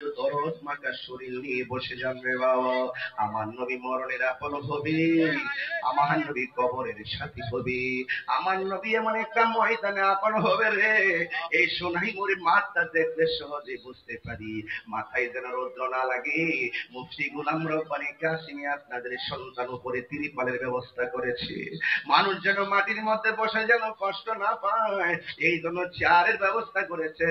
দরদ মাখা শরীর নিয়ে বসে যান রে বাবা। আমার নবী মরণের আপন হবে, আমার নবী কবরের সাথী হবে, আমার নবী এমন একটা ময়দানে আপন হবে রে। এই সোনাই মোরে মাঠটা দেখলে সহজে বুঝতে পারি, মাথায় যেন রৌদ্র না লাগে। মুফতি গোলাম রব্বানী কাসিমি আপনাদের সন্তান উপরে তিরপালের ব্যবস্থা করেছে, মানুষ যেন মাটির মধ্যে বসে যেন কষ্ট না পায়, এই জন্য চেয়ারের ব্যবস্থা করেছে,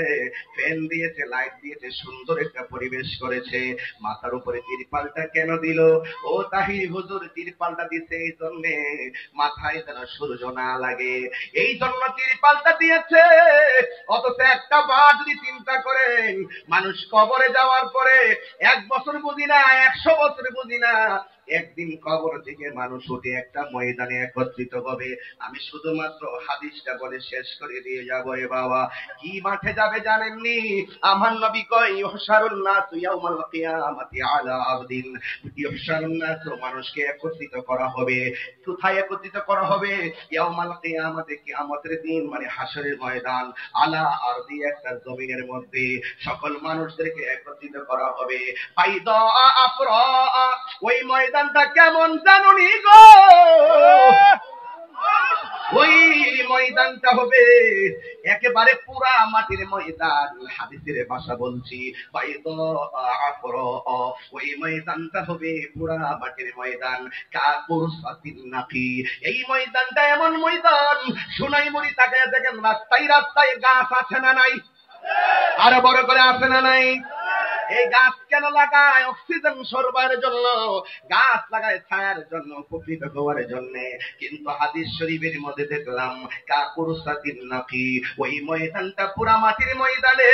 ফ্যান দিয়েছে, লাইট দিয়েছে, সুন্দর একটা পরিবেশ করেছে। মাথার উপরে তিরপালটা কেন দিল? ও তাহির হুজুর, তিরপালটা দিছে এই জন্যে মাথায় যেন সূর্য না লাগে, এই জন্য তিরপালটা দিয়েছে। অথচ একটা বার যদি চিন্তা করেন, মানুষ কবরে যাওয়ার পরে 1 বছর বুঝি না, 100 বছর বুঝি না, একদিন কবর থেকে মানুষ উঠে একটা ময়দানে একত্রিত হবে। আমি শুধুমাত্র হাদিসটা বলে শেষ করে দিয়ে যাবো এ বাবা। কি মাঠে যাবে জানেননি? আমার নবী কয় ইহশারুন নাস ইয়াউমাল কিয়ামাতি আলা আবদিন, ইহশারুন নাস, মানুষকে একত্রিত করা হবে। কোথায় একত্রিত করা হবে? ইয়াউমাল কিয়ামাতে, কিয়ামতের দিন, মানে হাসরের ময়দান। আলা আরদি, একটা জমিনের মধ্যে সকল মানুষদেরকে একত্রিত করা হবে। ফাইদা আফরা, ওই ময়দানটা কেমন জানুনি গো? ওই ময়দানটা হবে একেবারে পুরা মাটির ময়দান। হাদিসের ভাষা বলছি, ওই ময়দানটা হবে পুরা মাটির ময়দান। কাকুরসাতিন নাকি, এই ময়দানটা এমন ময়দান, সোনাইমুড়ি তাকায় দেখেন রাস্তায় রাস্তায় গাছ আছে না নাই? আরো বড় করে আছে না নাই? এই গাছ কেন লাগায়? অক্সিজেন সরবরাহের জন্য। গাছ লাগায় ছায়ার জন্য, উপকৃত হওয়ার জন্য। কিন্তু হাদিস শরীফের মধ্যে দেখলাম কাকুরসাতিন নাকি, ওই ময়দানটা পুরা মাটির ময়দানে,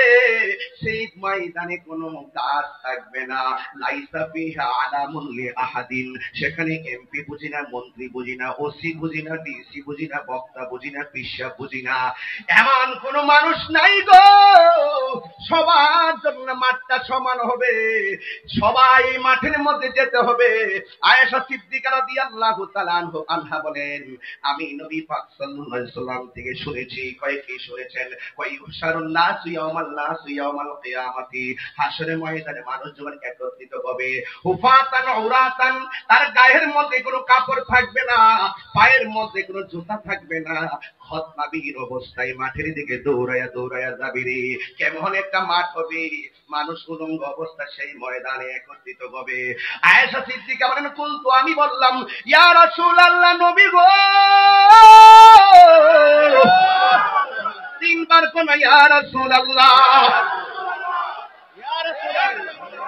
সেই ময়দানে কোনো গাছ থাকবে না। লাইসা ফিহা আলামুন লি আহাদিন, সেখানে এমপি বুঝি না, মন্ত্রী বুঝি না, ওসি বুঝি না, ডিসি বুঝি না, বক্তা বুঝি না, পিসা বুঝি না, এমন কোন মানুষ নাই গো। সবার জন্য মাঠটা সমান হবে, সবাই মাঠের মধ্যে যেতে হবে। আয়েশা সিদ্দিকা রাদিয়াল্লাহু তাআলা আনহা বলেন, আমি নবী পাক সাল্লাল্লাহু আলাইহি সাল্লাম থেকে শুনেছি। কয় কি শুনেছেন? কয় ইহশারুন নাস ইয়াউমাল কিয়ামাতি, হাসরের ময়দানে মানুষ যখন একত্রিত হবে, হুফাতান উরাতান, তার গায়ের মধ্যে কোনো কাপড় থাকবে না, পায়ের মধ্যে কোনো জুতা থাকবে না, খতনাবীর অবস্থায় মাঠের দিকে দৌড়ায়া দৌড়ায়া যাবে রে। কেমন একটা মাঠ হবে, মানুষ উলঙ্গ অবস্থা সেই ময়দানে একত্রিত হবে। আয়েশা সিদ্দিকা বলেন, কুলতু, আমি বললাম, ইয়া রাসূলুল্লাহ, নবী গো। 3 বার কোন ইয়া রাসূলুল্লাহ, ইয়া রাসূলুল্লাহ।